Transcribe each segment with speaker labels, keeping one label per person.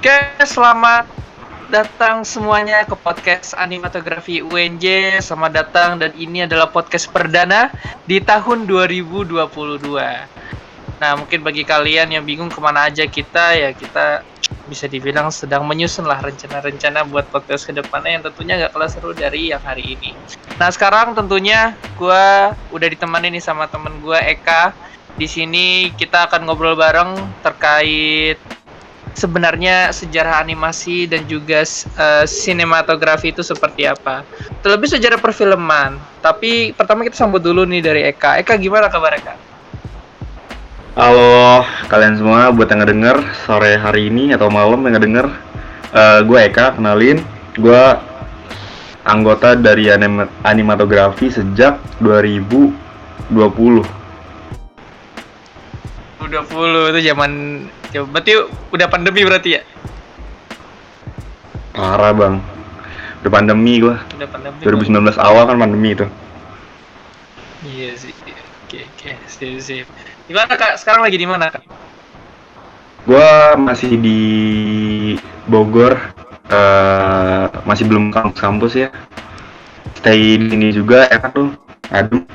Speaker 1: Oke, selamat datang semuanya ke podcast Animatografi UNJ. Selamat datang, dan ini adalah podcast perdana di tahun 2022. Nah, mungkin bagi kalian yang bingung kemana aja kita bisa dibilang sedang menyusun lah rencana-rencana buat podcast kedepannya yang tentunya gak kalah seru dari yang hari ini. Nah, sekarang tentunya gue udah ditemani nih sama temen gue Eka. Di sini kita akan ngobrol bareng terkait sebenarnya sejarah animasi dan juga sinematografi itu seperti apa. Terlebih sejarah perfilman. Tapi pertama kita sambut dulu nih dari Eka. Eka, gimana kabar Eka?
Speaker 2: Halo kalian semua, buat yang ngedenger sore hari ini atau malam yang ngedenger, gue Eka, kenalin. Gue anggota dari animatografi sejak 2020.
Speaker 1: 20 itu zaman berarti udah pandemi berarti ya?
Speaker 2: Parah bang, udah pandemi gue.
Speaker 1: Udah pandemi.
Speaker 2: 2019 awal kan pandemi itu.
Speaker 1: Iya sih. Oke, sip. Gimana Kak? Sekarang lagi di mana Kak?
Speaker 2: Gue masih di Bogor, masih belum kampus ya. Stay di sini juga ya kan tuh. Aduh,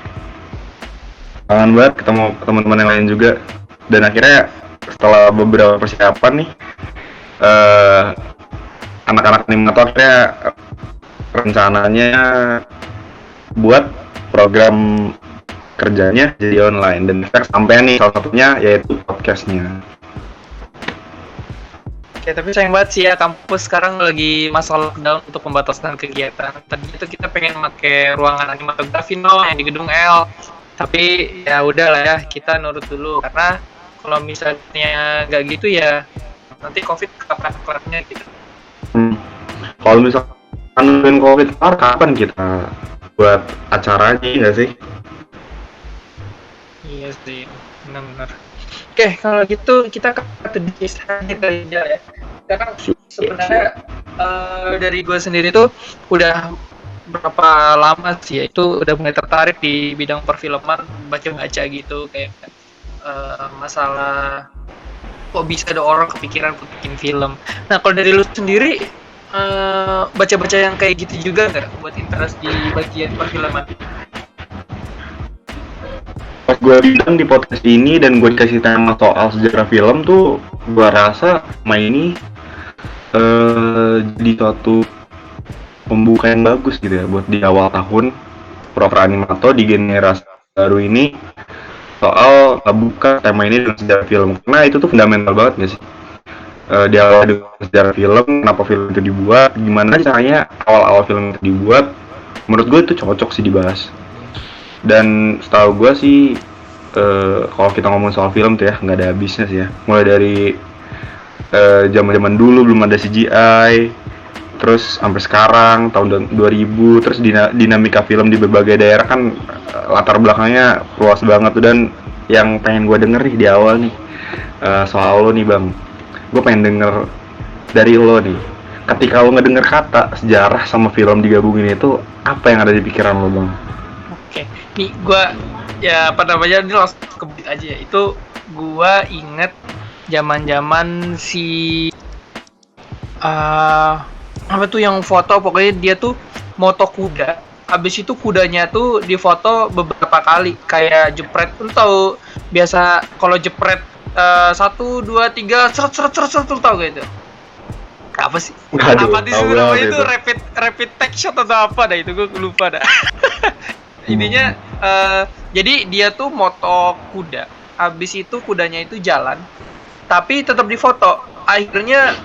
Speaker 2: kangen banget ketemu teman-teman yang lain juga. Dan akhirnya setelah beberapa persiapan nih, anak-anak animatornya rencananya buat program kerjanya jadi online, dan kita sampai nih salah satunya yaitu podcastnya.
Speaker 1: Oke, tapi sayang banget sih ya, kampus sekarang lagi masa lockdown untuk pembatasan kegiatan. Tadi itu kita pengen pakai ruangan animatografi yang di gedung L. Tapi ya udahlah ya, kita nurut dulu karena kalau misalnya nggak gitu ya nanti COVID kapan-kapannya gitu.
Speaker 2: Kalau misalkan COVID kapan kita buat acaranya nggak sih?
Speaker 1: Iya sih, benar-benar. Oke, kalau gitu kita ke kisahnya kali ya. Karena sebenarnya dari gue sendiri tuh udah berapa lama sih ya, itu udah mulai tertarik di bidang perfilman, baca-baca gitu kayak masalah kok bisa ada orang kepikiran buat bikin film. Nah, kalau dari lu sendiri baca-baca yang kayak gitu juga nggak buat interest di bagian perfilman?
Speaker 2: Pas gue bilang di podcast ini dan gue dikasih tema soal sejarah film tuh, gue rasa ini jadi suatu pembuka yang bagus gitu ya buat di awal tahun program animato di generasi baru ini, soal buka tema ini dengan sejarah film, karena itu tuh fundamental banget gak sih? Di awal dengan sejarah film, kenapa film itu dibuat, gimana caranya awal-awal film itu dibuat, menurut gue itu cocok sih dibahas. Dan setahu gue sih kalau kita ngomong soal film tuh ya nggak ada habisnya sih ya, mulai dari zaman-zaman dulu belum ada CGI, terus sampai sekarang tahun 2000, terus dinamika film di berbagai daerah kan latar belakangnya luas banget tuh. Dan yang pengen gue denger nih di awal nih, soal lo nih bang, gue pengen denger dari lo nih, ketika lo ngedenger kata sejarah sama film digabungin itu, apa yang ada di pikiran lo bang?
Speaker 1: Oke, nih gue ya ini langsung kebit aja ya. Itu gue inget zaman-zaman si apa tuh yang foto, pokoknya dia tuh moto kuda. Habis itu kudanya tuh difoto beberapa kali kayak jepret. Lu tahu biasa kalau jepret 1 2 3 seret tahu gitu. Apa sih? Apa di situ namanya itu rapid tech shot atau apa dah itu, gue lupa dah. Intinya jadi dia tuh moto kuda. Habis itu kudanya itu jalan tapi tetap difoto. Akhirnya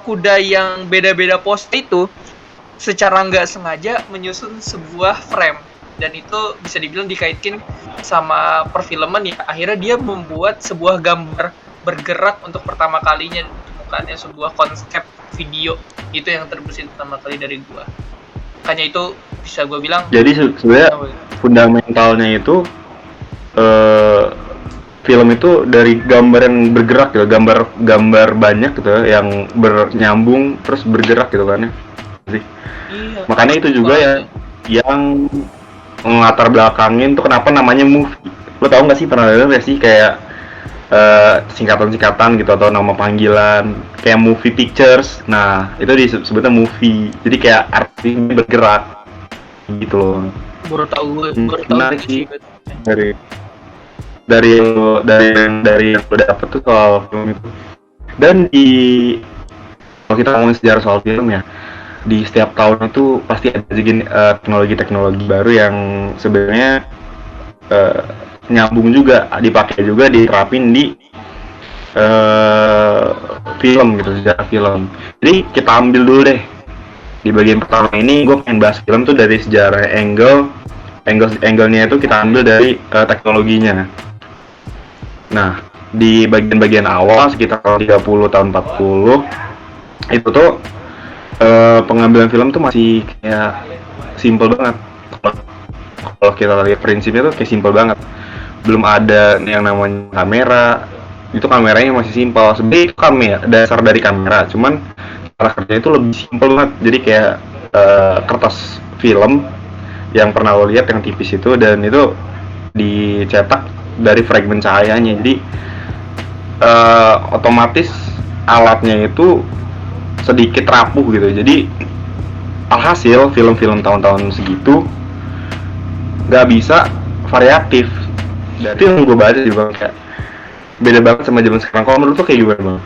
Speaker 1: kuda yang beda-beda pose itu secara nggak sengaja menyusun sebuah frame, dan itu bisa dibilang dikaitkan sama perfilman ya. Akhirnya dia membuat sebuah gambar bergerak untuk pertama kalinya, ditemukannya sebuah konsep video. Itu yang terbesit pertama kali dari gua. Makanya itu bisa gua bilang,
Speaker 2: jadi sebenarnya fundamentalnya itu film itu dari gambar yang bergerak gitu, gambar banyak gitu yang bernyambung terus bergerak gitu kan ya. Iya, makanya itu juga ya yang melatar belakangin tuh kenapa namanya movie. Lo tau nggak sih, pernah denger gak sih kayak singkatan-singkatan gitu atau nama panggilan kayak movie pictures. Nah itu disebutnya movie, jadi kayak artinya bergerak gitu loh.
Speaker 1: Baru tahu
Speaker 2: Menarik sih
Speaker 1: sih.
Speaker 2: dari dari yang udah dapet tuh soal film itu. Dan kalau kita ngomongin sejarah soal film ya, di setiap tahun itu pasti ada teknologi-teknologi baru yang sebenarnya eh, nyambung juga, dipakai juga, diterapin di eh, film gitu, sejarah film. Jadi kita ambil dulu deh di bagian pertama ini, gue pengen bahas film tuh dari sejarah angle-nya itu kita ambil dari teknologinya. Nah, di bagian-bagian awal sekitar tahun 30 tahun 40 itu tuh pengambilan film tuh masih kayak simple banget. Kalau kita lihat prinsipnya tuh kayak simple banget. Belum ada yang namanya kamera. Itu kameranya masih simpel. Sebenarnya itu kamera, dasar dari kamera. Cuman cara kerjanya itu lebih simpel banget. Jadi kayak kertas film yang pernah lo lihat yang tipis itu, dan itu dicetak dari fragmen cahayanya. Jadi otomatis alatnya itu sedikit rapuh gitu. Jadi alhasil film-film tahun-tahun segitu nggak bisa variatif. Dan itu yang gue baca juga kayak beda banget sama zaman sekarang. Kalau menurut lo kayak gimana bang?